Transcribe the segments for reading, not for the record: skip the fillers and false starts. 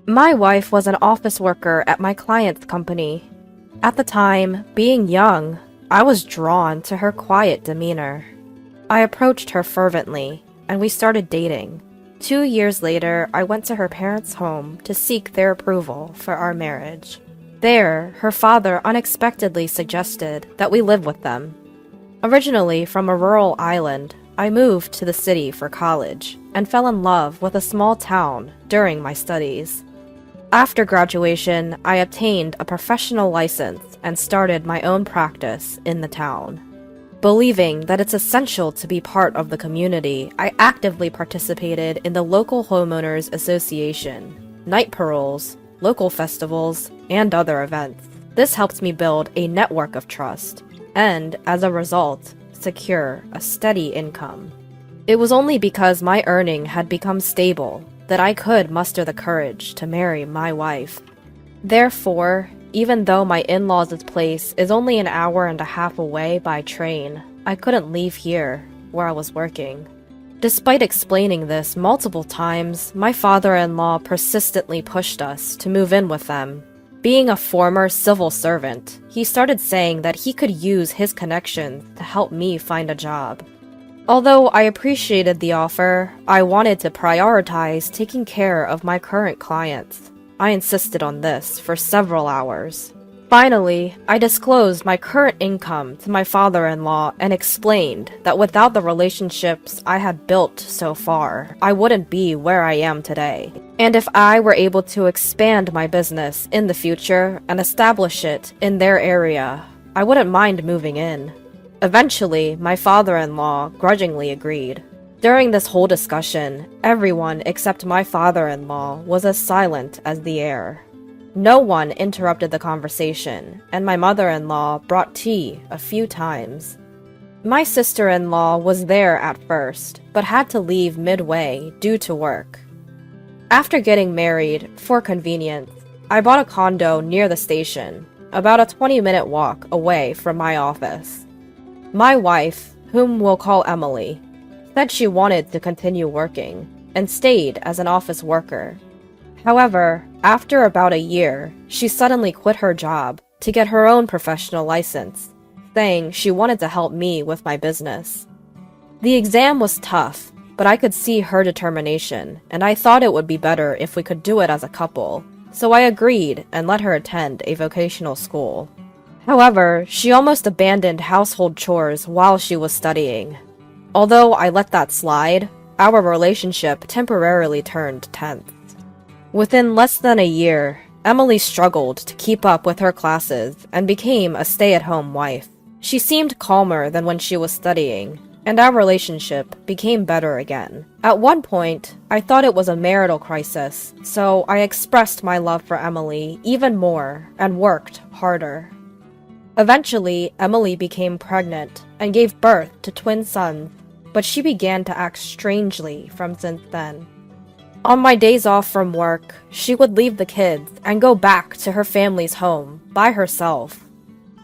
My wife was an office worker at my client's company. At the time, being young, I was drawn to her quiet demeanor. I approached her fervently, and we started dating. 2 years later, I went to her parents' home to seek their approval for our marriage. There, her father unexpectedly suggested that we live with them. Originally from a rural island, I moved to the city for college and fell in love with a small town during my studies. After graduation, I obtained a professional license and started my own practice in the town. Believing that it's essential to be part of the community, I actively participated in the local homeowners association, night paroles, local festivals, and other events. This helped me build a network of trust and, as a result, secure a steady income. It was only because my earning had become stable that I could muster the courage to marry my wife. Therefore, even though my in-laws' place is only an hour and a half away by train, I couldn't leave here, where I was working. Despite explaining this multiple times, my father-in-law persistently pushed us to move in with them. Being a former civil servant, he started saying that he could use his connections to help me find a job. Although I appreciated the offer, I wanted to prioritize taking care of my current clients. I insisted on this for several hours. Finally, I disclosed my current income to my father-in-law and explained that without the relationships I had built so far, I wouldn't be where I am today. And if I were able to expand my business in the future and establish it in their area, I wouldn't mind moving in. Eventually, my father-in-law grudgingly agreed. During this whole discussion, everyone except my father-in-law was as silent as the air. No one interrupted the conversation, and my mother-in-law brought tea a few times. My sister-in-law was there at first, but had to leave midway due to work. After getting married, for convenience, I bought a condo near the station, about a 20-minute walk away from my office. My wife, whom we'll call Emily, said she wanted to continue working, and stayed as an office worker. However, after about a year, she suddenly quit her job to get her own professional license, saying she wanted to help me with my business. The exam was tough, but I could see her determination, and I thought it would be better if we could do it as a couple, so I agreed and let her attend a vocational school. However, she almost abandoned household chores while she was studying. Although I let that slide, our relationship temporarily turned tense. Within less than a year, Emily struggled to keep up with her classes and became a stay-at-home wife. She seemed calmer than when she was studying, and our relationship became better again. At one point, I thought it was a marital crisis, so I expressed my love for Emily even more and worked harder. Eventually, Emily became pregnant and gave birth to twin sons, but she began to act strangely from since then. On my days off from work, she would leave the kids and go back to her family's home by herself.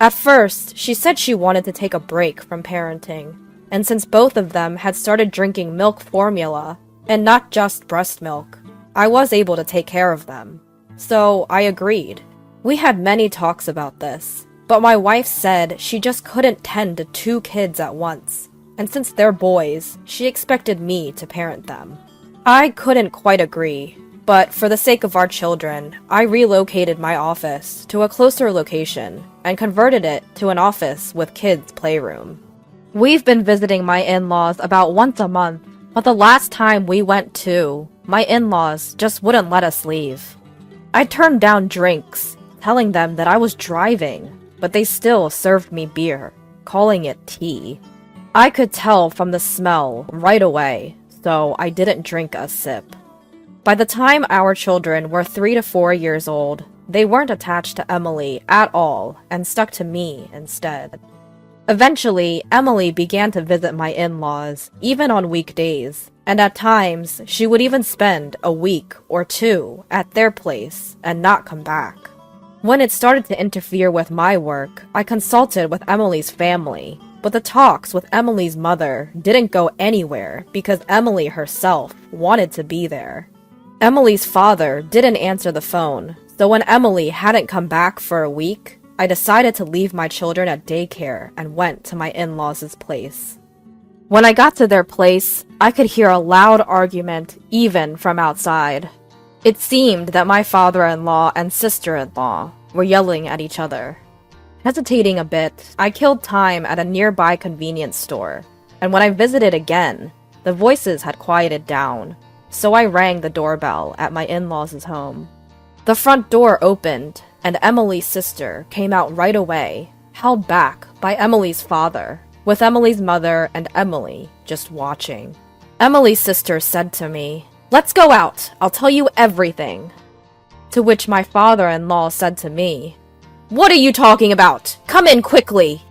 At first, she said she wanted to take a break from parenting, and since both of them had started drinking milk formula, and not just breast milk, I was able to take care of them. So I agreed. We had many talks about this, but my wife said she just couldn't tend to 2 kids at once, and since they're boys, she expected me to parent them. I couldn't quite agree, but for the sake of our children, I relocated my office to a closer location and converted it to an office with kids' playroom. We've been visiting my in-laws about once a month, but the last time we went to, my in-laws just wouldn't let us leave. I turned down drinks, telling them that I was driving, but they still served me beer, calling it tea. I could tell from the smell right away, so I didn't drink a sip. By the time our children were 3 to 4 years old, they weren't attached to Emily at all and stuck to me instead. Eventually, Emily began to visit my in-laws, even on weekdays, and at times, she would even spend a week or 2 at their place and not come back. When it started to interfere with my work, I consulted with Emily's family, but the talks with Emily's mother didn't go anywhere because Emily herself wanted to be there. Emily's father didn't answer the phone, so when Emily hadn't come back for a week, I decided to leave my children at daycare and went to my in-laws' place. When I got to their place, I could hear a loud argument even from outside. It seemed that my father-in-law and sister-in-law were yelling at each other. Hesitating a bit, I killed time at a nearby convenience store, and when I visited again, the voices had quieted down, so I rang the doorbell at my in-laws' home. The front door opened, and Emily's sister came out right away, held back by Emily's father, with Emily's mother and Emily just watching. Emily's sister said to me, "Let's go out, I'll tell you everything." To which my father-in-law said to me, "What are you talking about? Come in quickly!"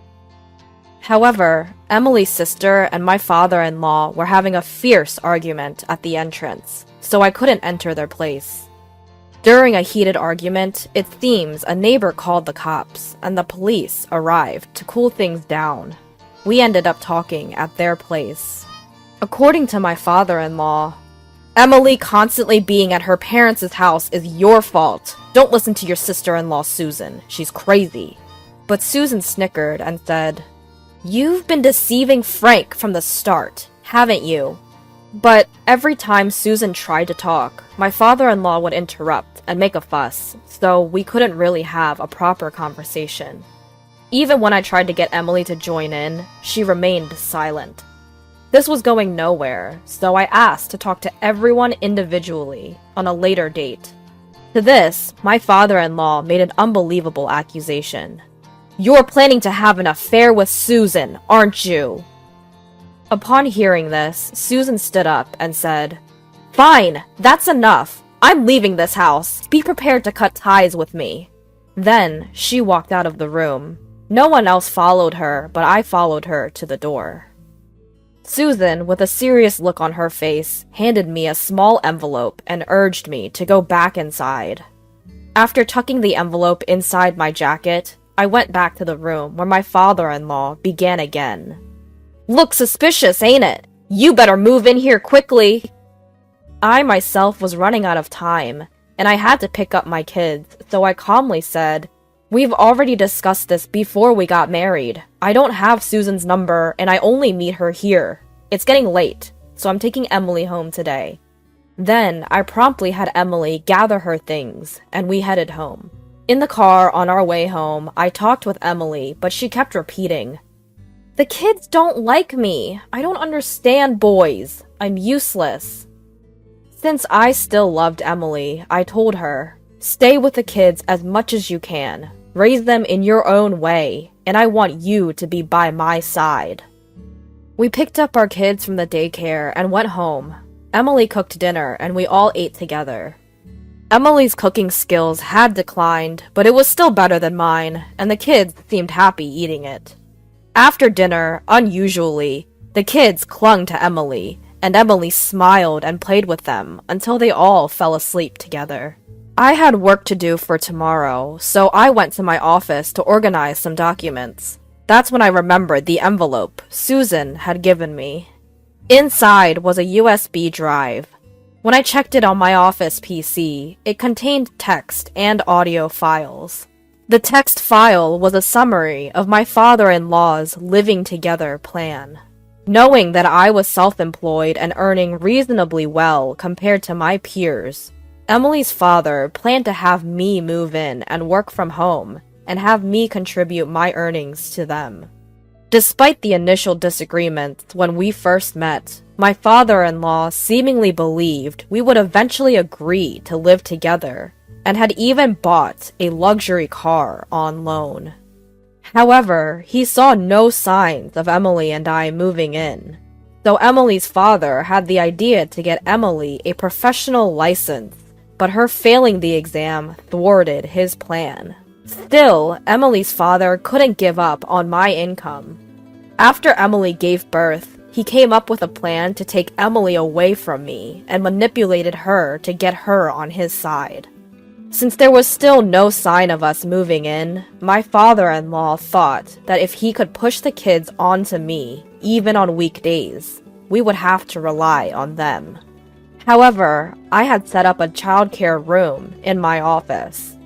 However, Emily's sister and my father-in-law were having a fierce argument at the entrance, so I couldn't enter their place. During a heated argument, it seems a neighbor called the cops, and the police arrived to cool things down. We ended up talking at their place. According to my father-in-law, "Emily constantly being at her parents' house is your fault. Don't listen to your sister-in-law, Susan. She's crazy." But Susan snickered and said, "You've been deceiving Frank from the start, haven't you?" But every time Susan tried to talk, my father-in-law would interrupt and make a fuss, so we couldn't really have a proper conversation. Even when I tried to get Emily to join in, she remained silent. This was going nowhere, so I asked to talk to everyone individually on a later date. To this, my father-in-law made an unbelievable accusation. "You're planning to have an affair with Susan, aren't you?" Upon hearing this, Susan stood up and said, "Fine, that's enough. I'm leaving this house. Be prepared to cut ties with me." Then, she walked out of the room. No one else followed her, but I followed her to the door. Susan, with a serious look on her face, handed me a small envelope and urged me to go back inside. After tucking the envelope inside my jacket, I went back to the room where my father-in-law began again. "Looks suspicious, ain't it? You better move in here quickly." I myself was running out of time, and I had to pick up my kids, so I calmly said, "We've already discussed this before we got married. I don't have Susan's number, and I only meet her here. It's getting late, so I'm taking Emily home today." Then I promptly had Emily gather her things, and we headed home. In the car on our way home, I talked with Emily, but she kept repeating, "The kids don't like me. I don't understand boys. I'm useless." Since I still loved Emily, I told her, "Stay with the kids as much as you can. Raise them in your own way, and I want you to be by my side." We picked up our kids from the daycare and went home. Emily cooked dinner, and we all ate together. Emily's cooking skills had declined, but it was still better than mine, and the kids seemed happy eating it. After dinner, unusually, the kids clung to Emily, and Emily smiled and played with them until they all fell asleep together. I had work to do for tomorrow, so I went to my office to organize some documents. That's when I remembered the envelope Susan had given me. Inside was a USB drive. When I checked it on my office PC, it contained text and audio files. The text file was a summary of my father-in-law's living together plan. Knowing that I was self-employed and earning reasonably well compared to my peers, Emily's father planned to have me move in and work from home, and have me contribute my earnings to them. Despite the initial disagreements when we first met, my father-in-law seemingly believed we would eventually agree to live together, and had even bought a luxury car on loan. However, he saw no signs of Emily and I moving in, so Emily's father had the idea to get Emily a professional license, but her failing the exam thwarted his plan. Still, Emily's father couldn't give up on my income. After Emily gave birth, he came up with a plan to take Emily away from me and manipulated her to get her on his side. Since there was still no sign of us moving in, my father-in-law thought that if he could push the kids onto me, even on weekdays, we would have to rely on them. However, I had set up a childcare room in my office.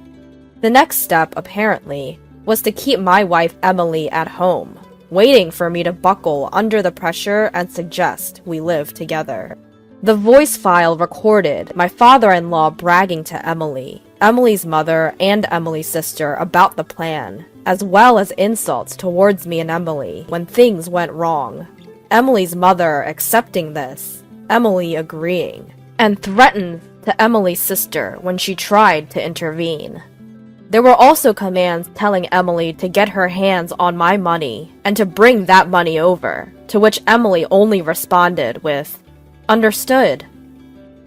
The next step, apparently, was to keep my wife Emily at home, waiting for me to buckle under the pressure and suggest we live together. The voice file recorded my father-in-law bragging to Emily, Emily's mother, and Emily's sister about the plan, as well as insults towards me and Emily when things went wrong. Emily's mother accepting this, Emily agreeing, and threatened to Emily's sister when she tried to intervene. There were also commands telling Emily to get her hands on my money and to bring that money over, to which Emily only responded with, "Understood."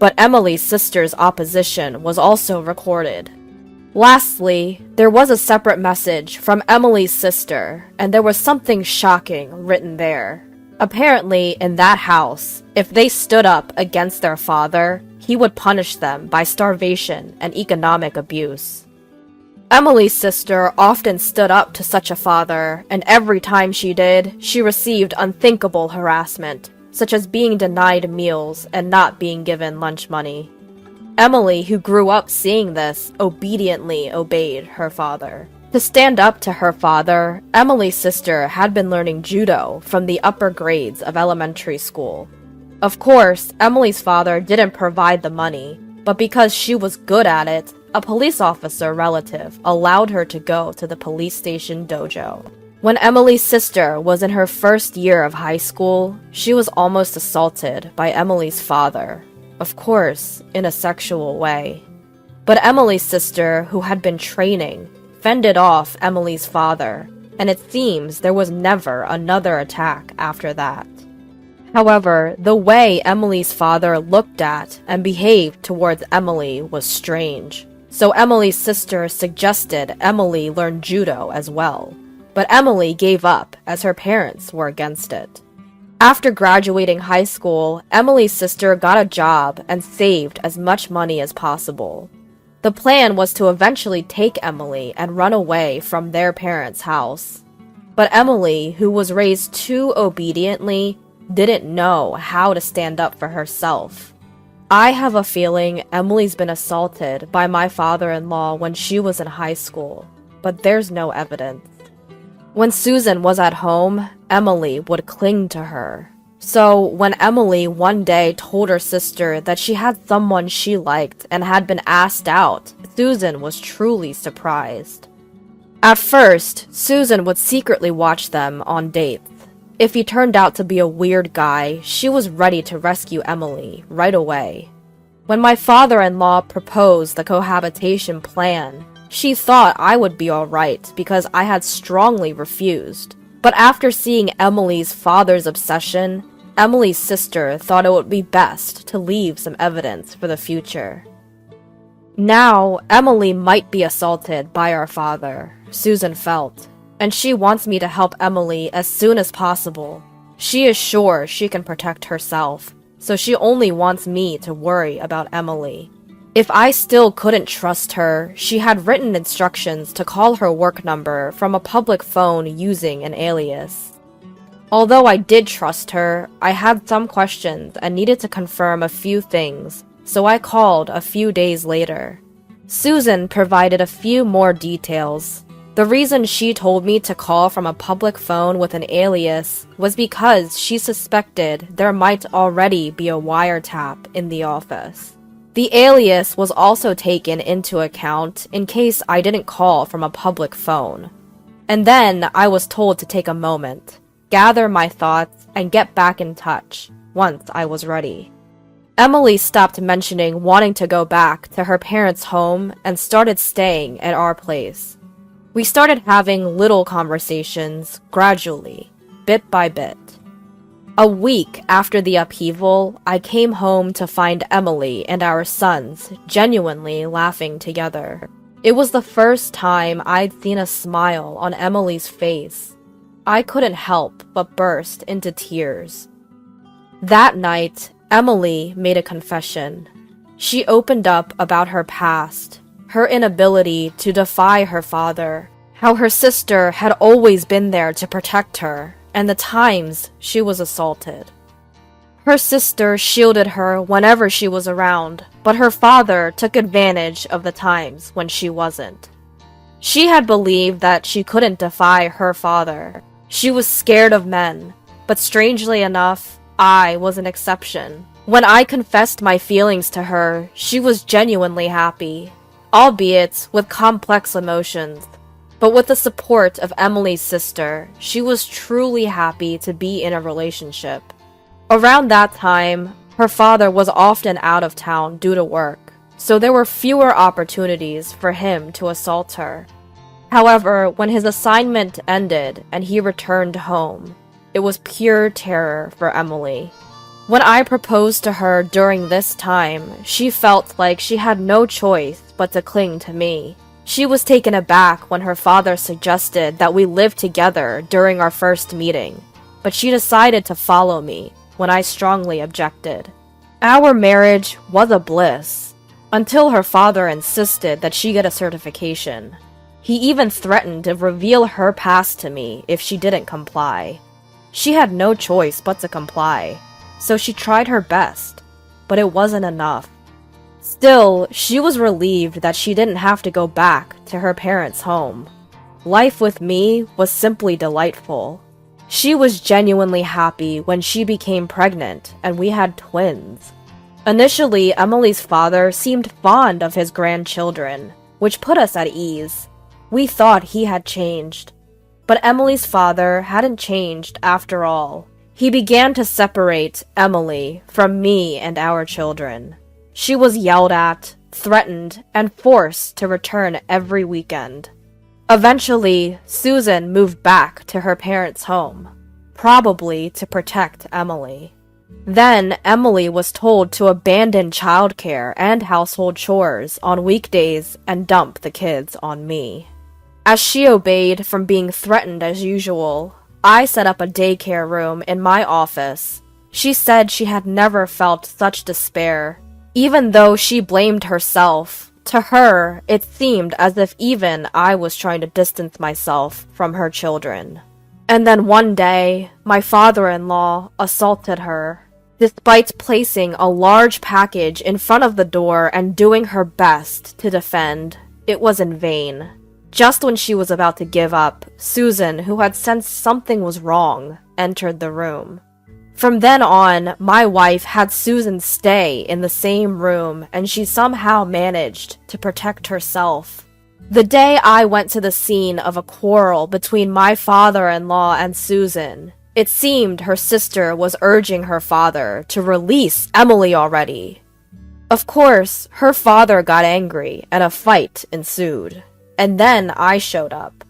But Emily's sister's opposition was also recorded. Lastly, there was a separate message from Emily's sister, and there was something shocking written there. Apparently, in that house, if they stood up against their father, he would punish them by starvation and economic abuse. Emily's sister often stood up to such a father, and every time she did, she received unthinkable harassment, such as being denied meals and not being given lunch money. Emily, who grew up seeing this, obediently obeyed her father. To stand up to her father, Emily's sister had been learning judo from the upper grades of elementary school. Of course, Emily's father didn't provide the money, but because she was good at it, a police officer relative allowed her to go to the police station dojo. When Emily's sister was in her first year of high school, she was almost assaulted by Emily's father, of course, in a sexual way. But Emily's sister, who had been training, fended off Emily's father, and it seems there was never another attack after that. However, the way Emily's father looked at and behaved towards Emily was strange, so Emily's sister suggested Emily learn judo as well, but Emily gave up as her parents were against it. After graduating high school, Emily's sister got a job and saved as much money as possible. The plan was to eventually take Emily and run away from their parents' house. But Emily, who was raised too obediently, didn't know how to stand up for herself. I have a feeling Emily's been assaulted by my father-in-law when she was in high school, but there's no evidence. When Susan was at home, Emily would cling to her. So when Emily one day told her sister that she had someone she liked and had been asked out, Susan was truly surprised. At first, Susan would secretly watch them on dates. If he turned out to be a weird guy, she was ready to rescue Emily right away. When my father-in-law proposed the cohabitation plan, she thought I would be alright because I had strongly refused. But after seeing Emily's father's obsession, Emily's sister thought it would be best to leave some evidence for the future. Now, Emily might be assaulted by our father, Susan felt, and she wants me to help Emily as soon as possible. She is sure she can protect herself, so she only wants me to worry about Emily. If I still couldn't trust her, she had written instructions to call her work number from a public phone using an alias. Although I did trust her, I had some questions and needed to confirm a few things, so I called a few days later. Susan provided a few more details. The reason she told me to call from a public phone with an alias was because she suspected there might already be a wiretap in the office. The alias was also taken into account in case I didn't call from a public phone. And then I was told to take a moment, gather my thoughts, and get back in touch once I was ready. Emily stopped mentioning wanting to go back to her parents' home and started staying at our place. We started having little conversations gradually, bit by bit. A week after the upheaval, I came home to find Emily and our sons genuinely laughing together. It was the first time I'd seen a smile on Emily's face. I couldn't help but burst into tears. That night, Emily made a confession. She opened up about her past, her inability to defy her father, how her sister had always been there to protect her, and the times she was assaulted. Her sister shielded her whenever she was around, but her father took advantage of the times when she wasn't. She had believed that she couldn't defy her father. She was scared of men, but strangely enough, I was an exception. When I confessed my feelings to her, she was genuinely happy, albeit with complex emotions. But with the support of Emily's sister, she was truly happy to be in a relationship. Around that time, her father was often out of town due to work, so there were fewer opportunities for him to assault her. However, when his assignment ended and he returned home, it was pure terror for Emily. When I proposed to her during this time, she felt like she had no choice but to cling to me. She was taken aback when her father suggested that we live together during our first meeting, but she decided to follow me when I strongly objected. Our marriage was a bliss, until her father insisted that she get a certification. He even threatened to reveal her past to me if she didn't comply. She had no choice but to comply, so she tried her best, but it wasn't enough. Still, she was relieved that she didn't have to go back to her parents' home. Life with me was simply delightful. She was genuinely happy when she became pregnant and we had twins. Initially, Emily's father seemed fond of his grandchildren, which put us at ease. We thought he had changed. But Emily's father hadn't changed after all. He began to separate Emily from me and our children. She was yelled at, threatened, and forced to return every weekend. Eventually, Susan moved back to her parents' home, probably to protect Emily. Then, Emily was told to abandon childcare and household chores on weekdays and dump the kids on me. As she obeyed from being threatened as usual, I set up a daycare room in my office. She said she had never felt such despair. Even though she blamed herself, to her, it seemed as if even I was trying to distance myself from her children. And then one day, my father-in-law assaulted her. Despite placing a large package in front of the door and doing her best to defend, it was in vain. Just when she was about to give up, Susan, who had sensed something was wrong, entered the room. From then on, my wife had Susan stay in the same room, and she somehow managed to protect herself. The day I went to the scene of a quarrel between my father-in-law and Susan, it seemed her sister was urging her father to release Emily already. Of course, her father got angry, and a fight ensued. And then I showed up.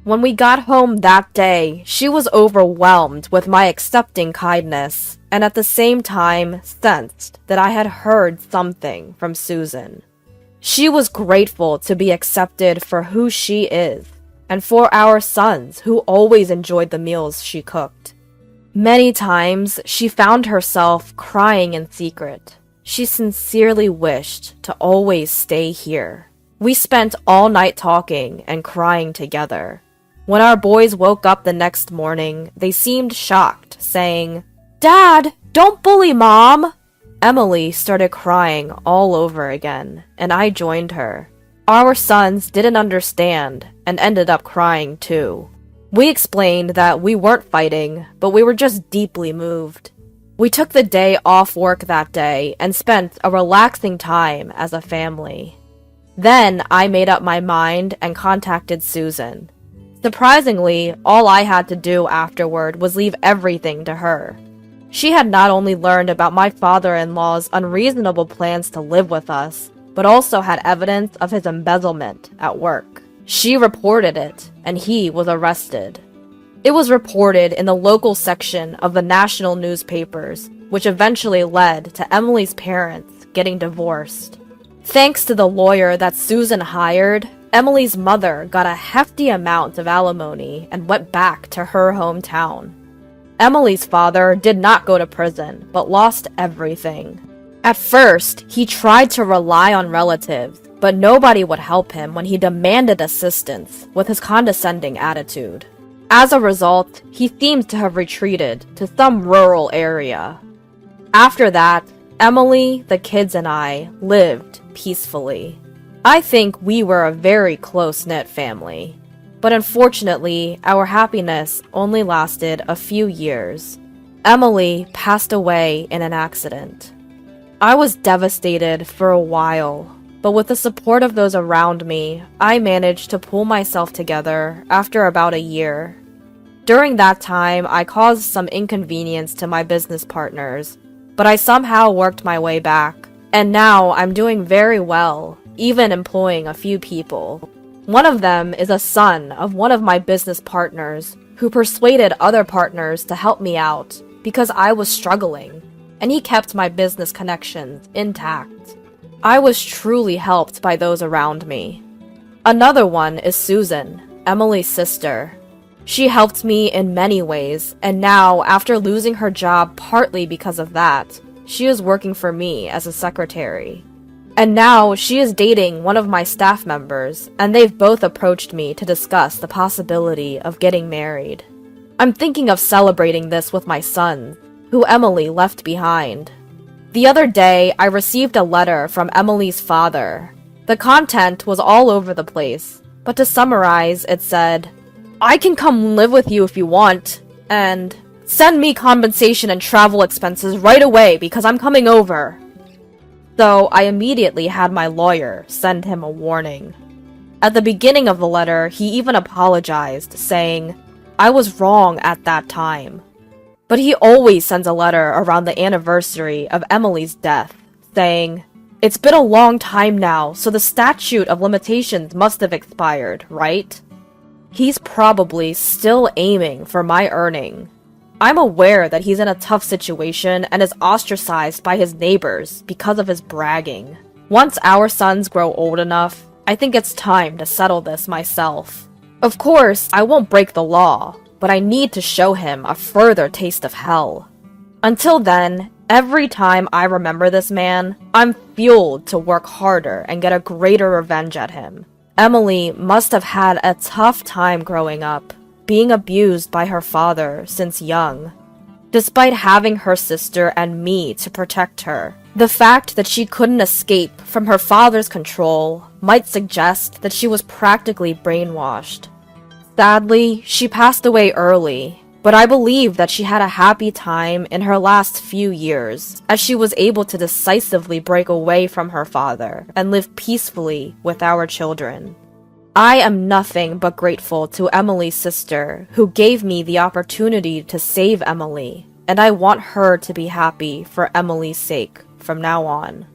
When we got home that day, she was overwhelmed with my accepting kindness, and at the same time sensed that I had heard something from Susan. She was grateful to be accepted for who she is, and for our sons who always enjoyed the meals she cooked. Many times, she found herself crying in secret. She sincerely wished to always stay here. We spent all night talking and crying together. When our boys woke up the next morning, they seemed shocked, saying, "Dad, don't bully Mom!" Emily started crying all over again, and I joined her. Our sons didn't understand and ended up crying too. We explained that we weren't fighting, but we were just deeply moved. We took the day off work that day and spent a relaxing time as a family. Then I made up my mind and contacted Susan. Surprisingly, all I had to do afterward was leave everything to her. She had not only learned about my father-in-law's unreasonable plans to live with us, but also had evidence of his embezzlement at work. She reported it, and he was arrested. It was reported in the local section of the national newspapers, which eventually led to Emily's parents getting divorced. Thanks to the lawyer that Susan hired, Emily's mother got a hefty amount of alimony and went back to her hometown. Emily's father did not go to prison, but lost everything. At first, he tried to rely on relatives, but nobody would help him when he demanded assistance with his condescending attitude. As a result, he seems to have retreated to some rural area. After that, Emily, the kids, and I lived peacefully. I think we were a very close-knit family. But unfortunately, our happiness only lasted a few years. Emily passed away in an accident. I was devastated for a while, but with the support of those around me, I managed to pull myself together after about a year. During that time, I caused some inconvenience to my business partners, but I somehow worked my way back, and now I'm doing very well, even employing a few people. One of them is a son of one of my business partners who persuaded other partners to help me out because I was struggling, and he kept my business connections intact. I was truly helped by those around me. Another one is Susan, Emily's sister. She helped me in many ways, and now, after losing her job partly because of that, she is working for me as a secretary. And now, she is dating one of my staff members, and they've both approached me to discuss the possibility of getting married. I'm thinking of celebrating this with my son, who Emily left behind. The other day, I received a letter from Emily's father. The content was all over the place, but to summarize, it said, "I can come live with you if you want, and send me compensation and travel expenses right away because I'm coming over." So I immediately had my lawyer send him a warning. At the beginning of the letter, he even apologized, saying, "I was wrong at that time." But he always sends a letter around the anniversary of Emily's death, saying, "It's been a long time now, so the statute of limitations must have expired, right?" He's probably still aiming for my earning. I'm aware that he's in a tough situation and is ostracized by his neighbors because of his bragging. Once our sons grow old enough, I think it's time to settle this myself. Of course, I won't break the law, but I need to show him a further taste of hell. Until then, every time I remember this man, I'm fueled to work harder and get a greater revenge at him. Emily must have had a tough time growing up, being abused by her father since young. Despite having her sister and me to protect her, the fact that she couldn't escape from her father's control might suggest that she was practically brainwashed. Sadly, she passed away early, but I believe that she had a happy time in her last few years, as she was able to decisively break away from her father and live peacefully with our children. I am nothing but grateful to Emily's sister, who gave me the opportunity to save Emily, and I want her to be happy for Emily's sake from now on.